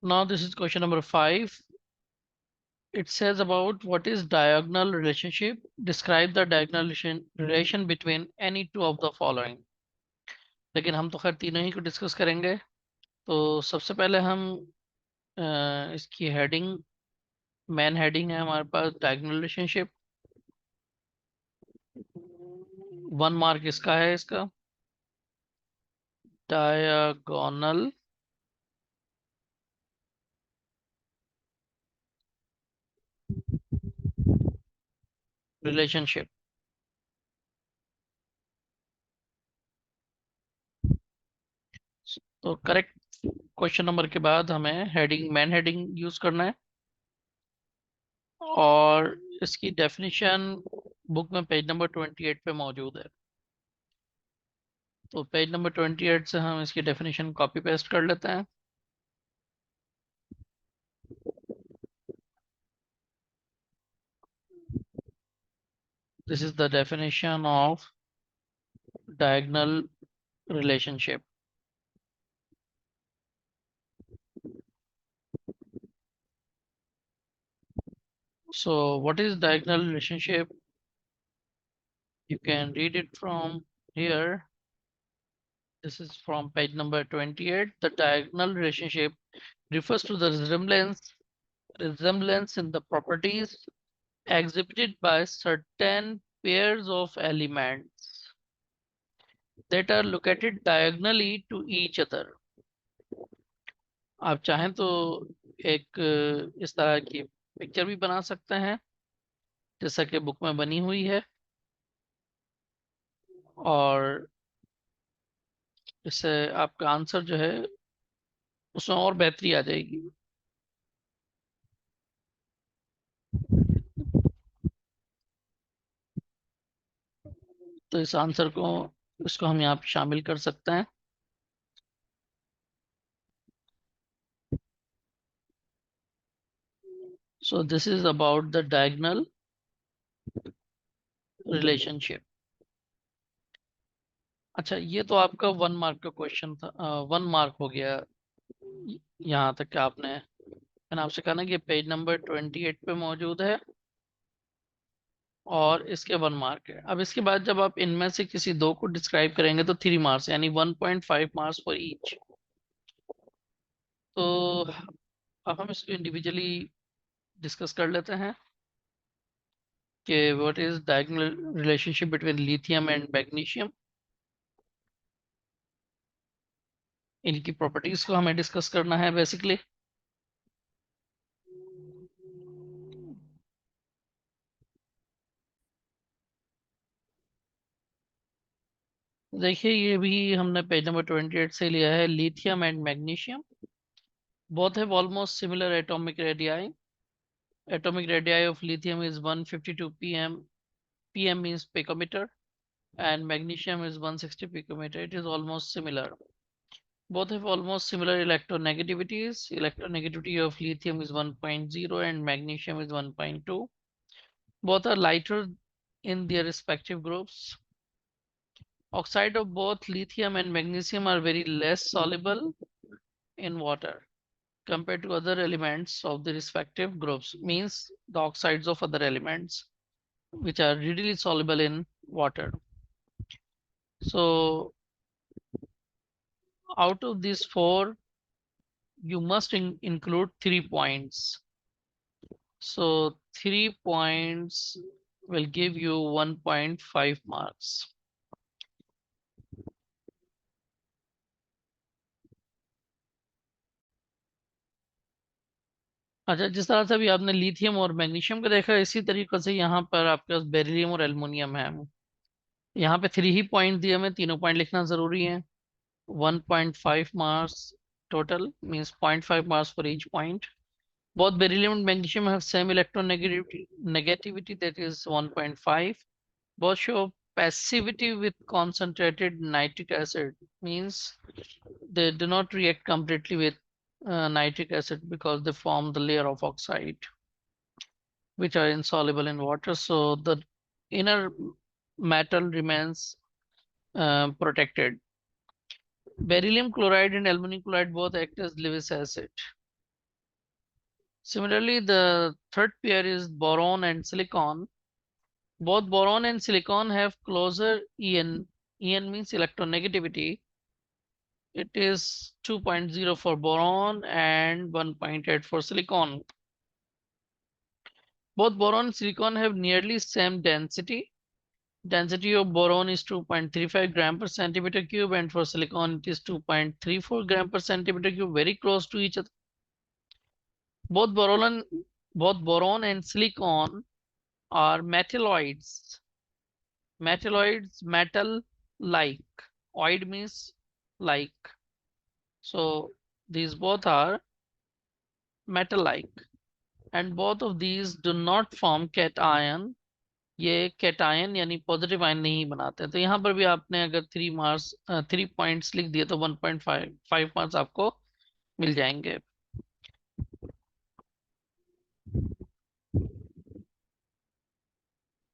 Now this is question number 5. It says about what is diagonal relationship. Describe the diagonal relation between any two of the following. लेकिन हम तो खैर तीनों ही को discuss करेंगे। तो सबसे पहले हम इसकी हेडिंग, मेन हेडिंग है हमारे पास डायगोनल रिलेशनशिप। 1 मार्क इसका है, इसका डायगोनल रिलेशनशिप। तो करेक्ट क्वेश्चन नंबर के बाद हमें हेडिंग, मेन हेडिंग यूज करना है और इसकी डेफिनेशन बुक में पेज नंबर 28 पे मौजूद है। तो पेज नंबर 28 से हम इसकी डेफिनेशन कॉपी पेस्ट कर लेते हैं। This is the definition of diagonal relationship. So what is diagonal relationship? You can read it from here. This is from page number 28. The diagonal relationship refers to the resemblance in the properties exhibited by certain pairs of elements that are located diagonally to each other. आप चाहें तो एक इस तरह की picture भी बना सकते हैं जैसा कि बुक में बनी हुई है, और इससे आपका आंसर जो है उसमें और बेहतरी आ जाएगी। तो इस आंसर को, इसको हम यहाँ पे शामिल कर सकते हैं। So this is about the diagonal relationship. अच्छा, ये तो आपका 1 मार्क का क्वेश्चन था। 1 मार्क हो गया यहाँ तक कि मैंने आपसे कहा ना कि पेज नंबर 28 पे मौजूद है और इसके 1 मार्क है। अब इसके बाद जब आप इनमें से किसी दो को डिस्क्राइब करेंगे तो 3 मार्क्स, यानी 1.5 मार्क्स फॉर ईच। तो अब हम इसको इंडिविजुअली डिस्कस कर लेते हैं कि what is diagonal relationship between lithium and magnesium. इनकी प्रॉपर्टीज को हमें डिस्कस करना है बेसिकली। देखिए, ये भी हमने पेज नंबर 28 से लिया है। Lithium and magnesium both have almost similar atomic radii. Atomic radii of lithium is 152 pm. Pm means picometer, and magnesium is 160 picometer. It is almost similar. Both have almost similar electronegativities. Electronegativity of lithium is 1.0 and magnesium is 1.2. Both are lighter in their respective groups. Oxide of both lithium and magnesium are very less soluble in water compared to other elements of the respective groups, means the oxides of other elements which are readily soluble in water. So out of these four, you must include 3 points. So 3 points will give you 1.5 marks. अच्छा, जिस तरह से अभी आपने lithium और magnesium को देखा, इसी तरीके से यहाँ पर आपके पास बेरिलियम और एल्युमिनियम है। यहाँ पे 3 ही पॉइंट दिए, हमें तीनों पॉइंट लिखना जरूरी है। 1.5 marks total, means 0.5 marks for each point. Both beryllium and magnesium have same electronegativity, that is 1.5. Both show passivity with concentrated nitric acid, means they do not react completely with nitric acid because they form the layer of oxide which are insoluble in water. So the inner metal remains protected. Beryllium chloride and aluminum chloride both act as Lewis acid. Similarly, the third pair is boron and silicon. Both boron and silicon have closer En. En means electronegativity. It is 2.0 for boron and 1.8 for silicon. Both boron and silicon have nearly same density. Density of boron is 2.35 gram per centimeter cube, and for silicon it is 2.34 gram per centimeter cube, very close to each other. Both boron, both boron and silicon are metalloids. Metalloids, metal like. Oid means like. So these both are metal like, and both of these do not form cation. ये cation यानी positive ion नहीं बनाते। तो यहाँ पर भी आपने अगर 3 पॉइंट्स लिख दिए तो 1.5 मार्क्स आपको मिल जाएंगे।